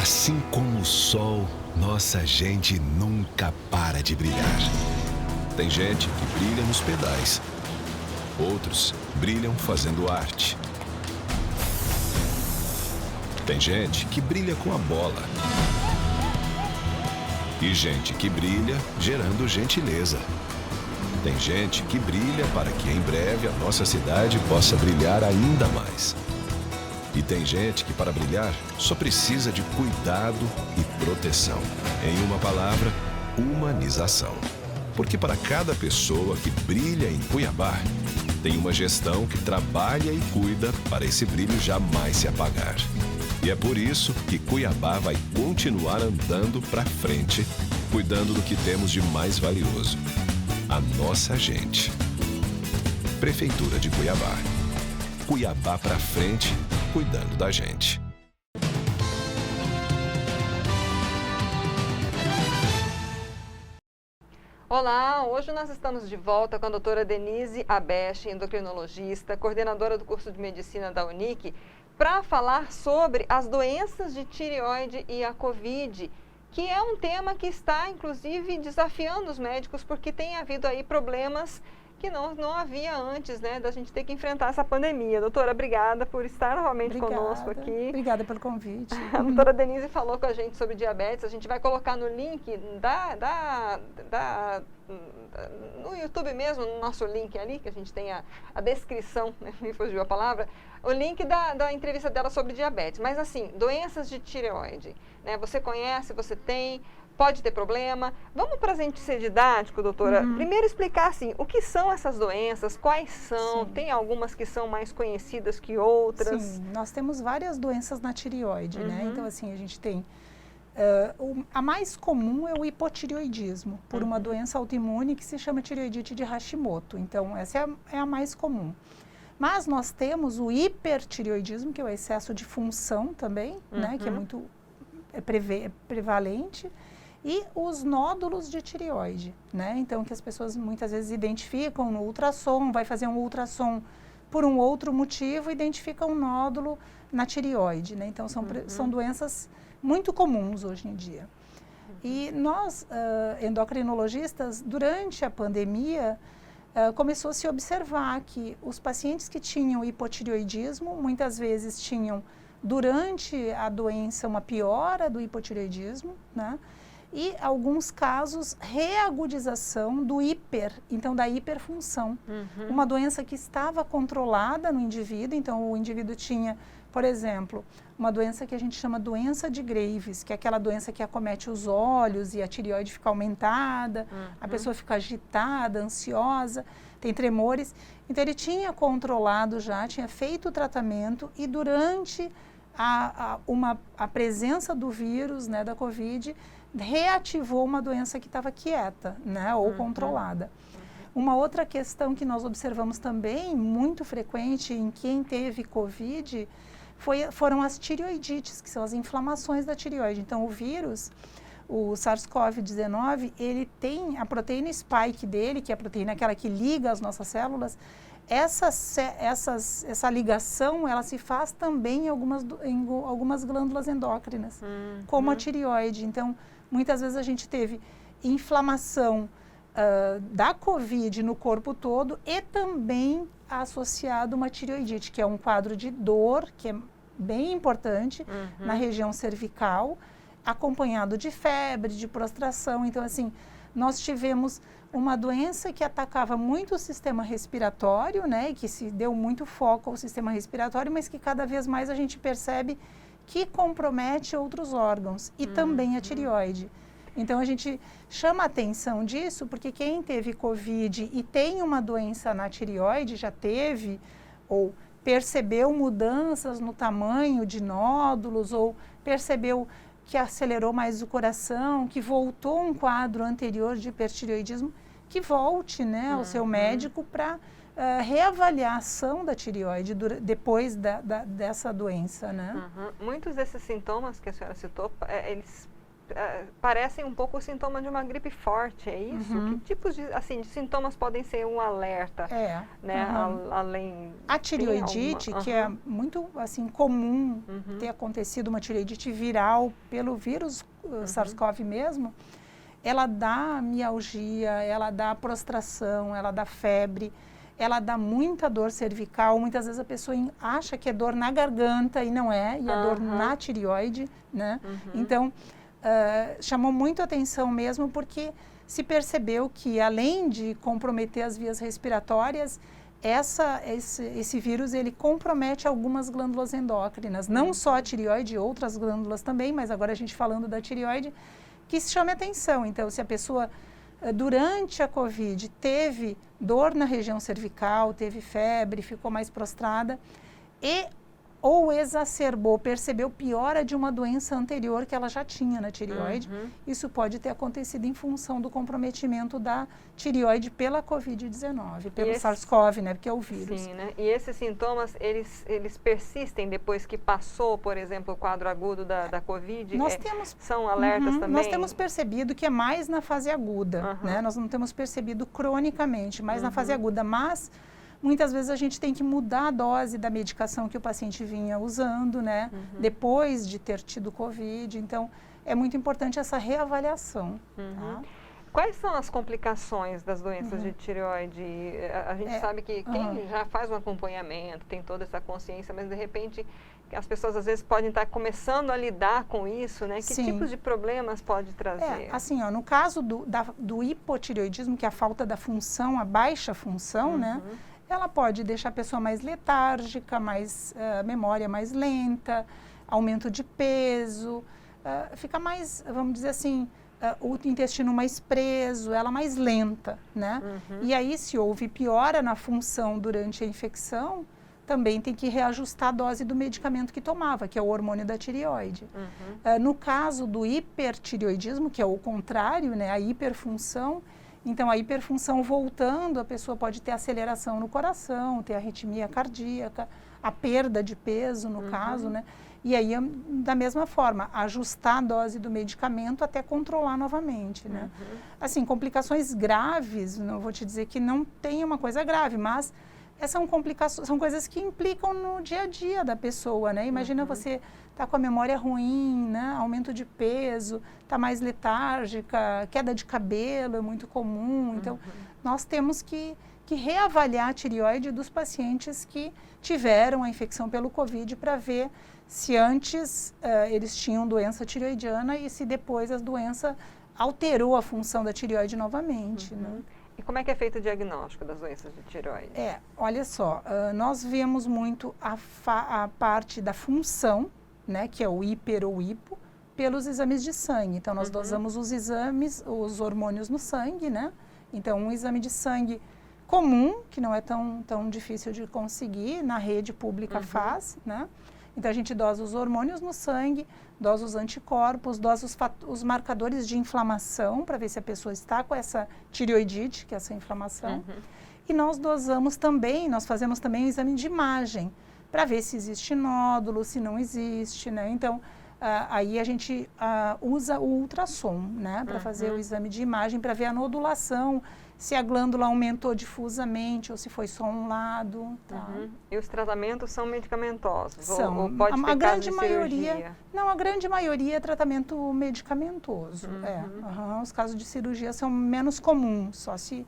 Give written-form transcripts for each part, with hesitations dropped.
Assim como o sol, nossa gente nunca para de brilhar. Tem gente que brilha nos pedais. Outros brilham fazendo arte. Tem gente que brilha com a bola. E gente que brilha gerando gentileza. Tem gente que brilha para que em breve a nossa cidade possa brilhar ainda mais. E tem gente que, para brilhar, só precisa de cuidado e proteção. Em uma palavra, humanização. Porque para cada pessoa que brilha em Cuiabá, tem uma gestão que trabalha e cuida para esse brilho jamais se apagar. E é por isso que Cuiabá vai continuar andando para frente, cuidando do que temos de mais valioso: a nossa gente. Prefeitura de Cuiabá. Cuiabá para frente, cuidando da gente. Olá, hoje nós estamos de volta com a doutora Denise Abeste, endocrinologista, coordenadora do curso de medicina da Unic, para falar sobre as doenças de tireoide e a Covid, que é um tema que está, inclusive, desafiando os médicos, porque tem havido aí problemas que não havia antes, né, da gente ter que enfrentar essa pandemia. Doutora, obrigada por estar novamente conosco aqui. Obrigada pelo convite. A doutora Denise falou com a gente sobre diabetes, a gente vai colocar no link no YouTube mesmo, no nosso link ali, que a gente tem a descrição, né, me fugiu a palavra, o link da entrevista dela sobre diabetes. Mas assim, doenças de tireoide, né, você conhece, você tem... Pode ter problema. Vamos para a gente ser didático, doutora. Primeiro explicar assim, o que são essas doenças, quais são, Sim. Tem algumas que são mais conhecidas que outras? Sim, nós temos várias doenças na tireoide, né? Então, assim, a gente tem... a mais comum é o hipotireoidismo, por uma doença autoimune que se chama tireoidite de Hashimoto. Então, essa é a mais comum. Mas nós temos o hipertireoidismo, que é o excesso de função também, né? Que é muito prevalente. E os nódulos de tireoide, né? Então, que as pessoas muitas vezes identificam no ultrassom, vai fazer um ultrassom por um outro motivo, identifica um nódulo na tireoide, né? Então, são doenças muito comuns hoje em dia. E nós, endocrinologistas, durante a pandemia, começou a se observar que os pacientes que tinham hipotireoidismo, muitas vezes tinham, durante a doença, uma piora do hipotireoidismo, né? E, alguns casos, reagudização do então da hiperfunção. Uma doença que estava controlada no indivíduo, então o indivíduo tinha, por exemplo, uma doença que a gente chama doença de Graves, que é aquela doença que acomete os olhos e a tireoide fica aumentada, a pessoa fica agitada, ansiosa, tem tremores. Então ele tinha controlado já, tinha feito o tratamento e durante a presença do vírus, né, da Covid, reativou uma doença que estava quieta, né, ou controlada. Uma outra questão que nós observamos também, muito frequente em quem teve Covid, foram as tireoidites, que são as inflamações da tireoide. Então, o vírus, o SARS-CoV-19, ele tem a proteína spike dele, que é a proteína aquela que liga as nossas células. Essa ligação, ela se faz também em algumas glândulas endócrinas, como a tireoide. Então, muitas vezes a gente teve inflamação da Covid no corpo todo e também associado uma tireoidite, que é um quadro de dor, que é bem importante, na região cervical, acompanhado de febre, de prostração. Então, assim, nós tivemos uma doença que atacava muito o sistema respiratório, né, e que se deu muito foco ao sistema respiratório, mas que cada vez mais a gente percebe que compromete outros órgãos e também a tireoide. Então, a gente chama a atenção disso porque quem teve Covid e tem uma doença na tireoide, já teve ou percebeu mudanças no tamanho de nódulos ou percebeu que acelerou mais o coração, que voltou um quadro anterior de hipertireoidismo, que volte, né, ao seu médico para reavaliar a ação da tireoide depois dessa doença, né? Muitos desses sintomas que a senhora citou, eles parecem um pouco os sintomas de uma gripe forte, é isso? Que tipos de sintomas podem ser um alerta? Né? Além... A tireoidite, que é muito assim, comum ter acontecido uma tireoidite viral pelo vírus SARS-CoV mesmo, ela dá mialgia, ela dá prostração, ela dá febre, ela dá muita dor cervical. Muitas vezes a pessoa acha que é dor na garganta e não é, e é dor na tireoide, né? Então, chamou muito atenção mesmo porque se percebeu que, além de comprometer as vias respiratórias, esse vírus ele compromete algumas glândulas endócrinas, não só a tireoide, outras glândulas também, mas agora a gente falando da tireoide, que se chame atenção. Então, se a pessoa, durante a COVID, teve dor na região cervical, teve febre, ficou mais prostrada, ou exacerbou, percebeu piora de uma doença anterior que ela já tinha na tireoide, isso pode ter acontecido em função do comprometimento da tireoide pela COVID-19, pelo SARS-CoV, né, porque é o vírus. Sim, né? E esses sintomas, eles persistem depois que passou, por exemplo, o quadro agudo da COVID? São alertas também? Nós temos percebido que é mais na fase aguda, né? Nós não temos percebido cronicamente, mais na fase aguda, mas... Muitas vezes a gente tem que mudar a dose da medicação que o paciente vinha usando, né? Depois de ter tido COVID. Então, é muito importante essa reavaliação. Tá? Quais são as complicações das doenças de tireoide? A gente sabe que quem já faz um acompanhamento, tem toda essa consciência, mas de repente as pessoas às vezes podem estar começando a lidar com isso, né? Que tipos de problemas pode trazer? Assim, no caso do hipotireoidismo, que é a falta da função, a baixa função, né? Ela pode deixar a pessoa mais letárgica, memória mais lenta, aumento de peso, fica mais, vamos dizer assim, o intestino mais preso, ela mais lenta, né? E aí, se houve piora na função durante a infecção, também tem que reajustar a dose do medicamento que tomava, que é o hormônio da tireoide. No caso do hipertireoidismo, que é o contrário, né? A hiperfunção, então, a hiperfunção voltando, a pessoa pode ter aceleração no coração, ter arritmia cardíaca, a perda de peso, no caso, né? E aí, da mesma forma, ajustar a dose do medicamento até controlar novamente, né? Assim, complicações graves, não vou te dizer que não tem uma coisa grave, mas são complicações, são coisas que implicam no dia a dia da pessoa, né? Imagina você tá com a memória ruim, né? Aumento de peso, tá mais letárgica, queda de cabelo é muito comum. Então, nós temos que reavaliar a tireoide dos pacientes que tiveram a infecção pelo COVID para ver se antes eles tinham doença tireoidiana e se depois a doença alterou a função da tireoide novamente, né? E como é que é feito o diagnóstico das doenças de tireoide? Olha só, nós vemos muito a parte da função, né, que é o hiper ou hipo, pelos exames de sangue. Então, nós dosamos os exames, os hormônios no sangue, né? Então, um exame de sangue comum, que não é tão difícil de conseguir, na rede pública faz, né? Então, a gente dosa os hormônios no sangue, dosa os anticorpos, dosa os marcadores de inflamação, para ver se a pessoa está com essa tireoidite, que é essa inflamação. E nós dosamos também, nós fazemos também o exame de imagem, para ver se existe nódulo, se não existe, né? Então, aí a gente usa o ultrassom, né? Para fazer o exame de imagem, para ver a nodulação, se a glândula aumentou difusamente ou se foi só um lado. Tá? E os tratamentos são medicamentosos? São. Ou pode ter a grande caso de maioria, cirurgia? não, a grande maioria é tratamento medicamentoso. Os casos de cirurgia são menos comuns, só se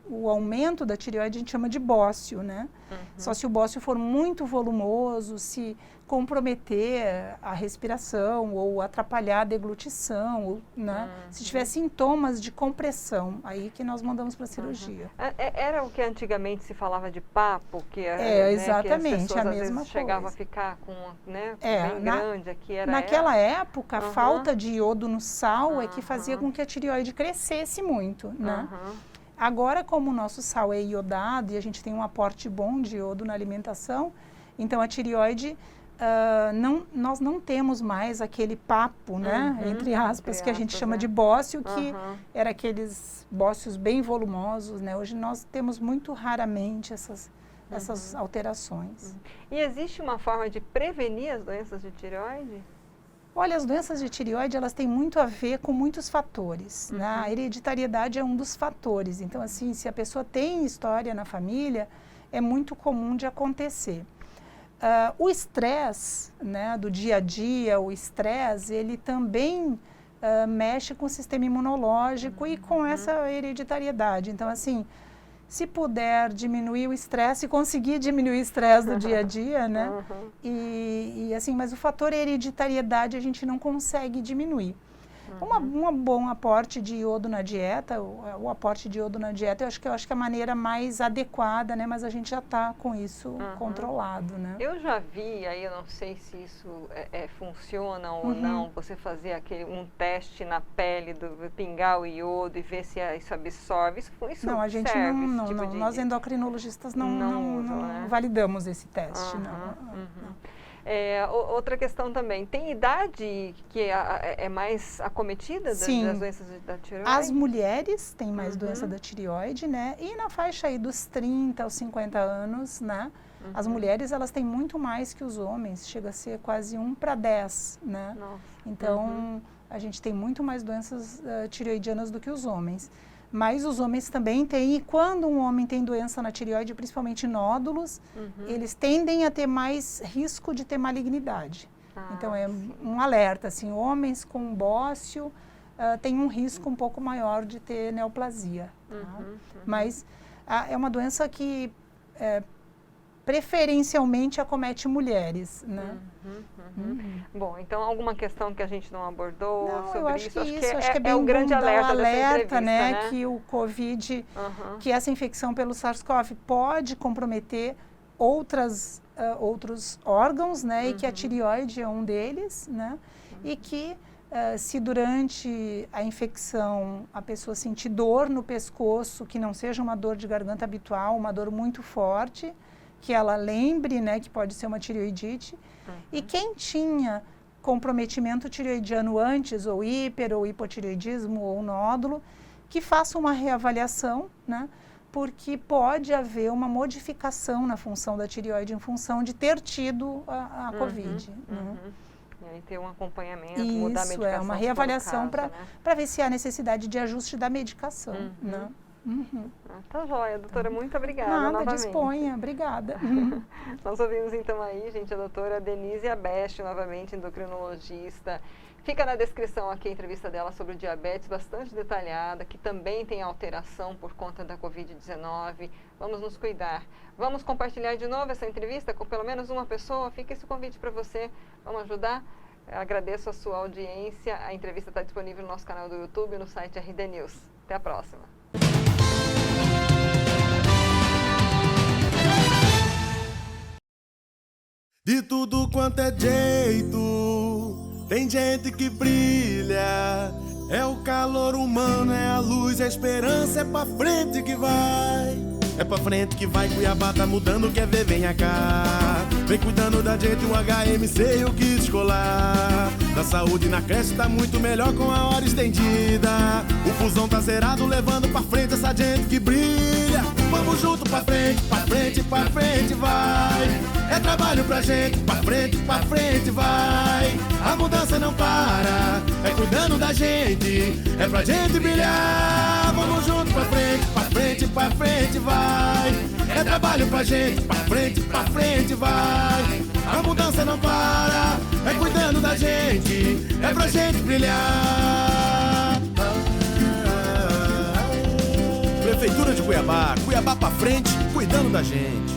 o aumento da tireoide a gente chama de bócio, né? Só se o bócio for muito volumoso, se comprometer a respiração ou atrapalhar a deglutição, ou, né? Se tiver sintomas de compressão, aí que nós mandamos para a cirurgia. Era o que antigamente se falava de papo, exatamente, que as pessoas, a às mesma vezes, chegavam a ficar com, bem grande aqui. Naquela época, a falta de iodo no sal é que fazia com que a tireoide crescesse muito, né? Agora, como o nosso sal é iodado e a gente tem um aporte bom de iodo na alimentação, então a tireoide, nós não temos mais aquele papo, né, entre aspas, que a gente chama de bócio, que era aqueles bócios bem volumosos, né? Hoje nós temos muito raramente essas alterações. E existe uma forma de prevenir as doenças de tireoide? Olha, as doenças de tireoide, elas têm muito a ver com muitos fatores, né? A hereditariedade é um dos fatores. Então, assim, se a pessoa tem história na família, é muito comum de acontecer. O estresse, né, do dia a dia, o estresse, ele também mexe com o sistema imunológico e com essa hereditariedade. Então, assim, se puder diminuir o estresse, conseguir diminuir o estresse do dia a dia, né? E assim, mas o fator hereditariedade a gente não consegue diminuir. Um bom aporte de iodo na dieta, o aporte de iodo na dieta, eu acho que é a maneira mais adequada, né? Mas a gente já está com isso controlado, né? Eu já vi, aí eu não sei se isso funciona ou não, você fazer um teste na pele, pingar o iodo e ver se isso absorve. Isso não, a gente serve, não, tipo nós endocrinologistas não validamos esse teste, não. Outra questão também, tem idade que é mais acometida das doenças da tireoide? As mulheres têm mais doença da tireoide, né? E na faixa aí dos 30 aos 50 anos, né? As mulheres, elas têm muito mais que os homens, chega a ser quase 1 para 10, né? Nossa. Então, a gente tem muito mais doenças tireoidianas do que os homens. Mas os homens também têm, e quando um homem tem doença na tireoide, principalmente nódulos, eles tendem a ter mais risco de ter malignidade. Então, é um alerta, assim, homens com bócio têm um risco um pouco maior de ter neoplasia. Tá? Mas é uma doença que preferencialmente acomete mulheres, né? Bom, então alguma questão que a gente não abordou sobre isso? Acho que é bem o grande alerta dessa entrevista, né? Que o COVID, que essa infecção pelo SARS-CoV pode comprometer outros órgãos, né? E que a tireoide é um deles, né? E que se durante a infecção a pessoa sentir dor no pescoço, que não seja uma dor de garganta habitual, uma dor muito forte, que ela lembre, né, que pode ser uma tireoidite. E quem tinha comprometimento tireoidiano antes, ou ou hipotireoidismo, ou nódulo, que faça uma reavaliação, né, porque pode haver uma modificação na função da tireoide em função de ter tido a COVID. Né? E aí ter um acompanhamento, mudar a medicação. Isso, uma reavaliação para ver se há necessidade de ajuste da medicação. Né? Tá joia, doutora, muito obrigada. Nada, novamente. disponha, obrigada. Nós ouvimos então aí, gente, a doutora Denise Abeste, novamente endocrinologista. Fica na descrição aqui a entrevista dela sobre o diabetes, bastante detalhada, que também tem alteração por conta da Covid-19. Vamos nos cuidar. Vamos compartilhar de novo essa entrevista com pelo menos uma pessoa. Fica esse convite para você. Vamos ajudar? Agradeço a sua audiência. A entrevista está disponível no nosso canal do YouTube e no site RD News. Até a próxima. De tudo quanto é jeito, tem gente que brilha. É o calor humano, é a luz, a esperança, é pra frente que vai. É pra frente que vai, Cuiabá tá mudando, quer ver, venha cá. Vem cuidando da gente, o HMC e o kit escolar. Da saúde na creche tá muito melhor com a hora estendida. O fusão tá zerado, levando pra frente essa gente que brilha. Vamos junto pra frente, pra frente, pra frente vai. É trabalho pra gente, pra frente vai. A mudança não para, é cuidando da gente, é pra gente brilhar. Vamos junto pra frente vai. É trabalho pra gente, pra frente vai. A mudança não para, é cuidando da gente, é pra gente brilhar. Prefeitura de Cuiabá, Cuiabá pra frente, cuidando da gente.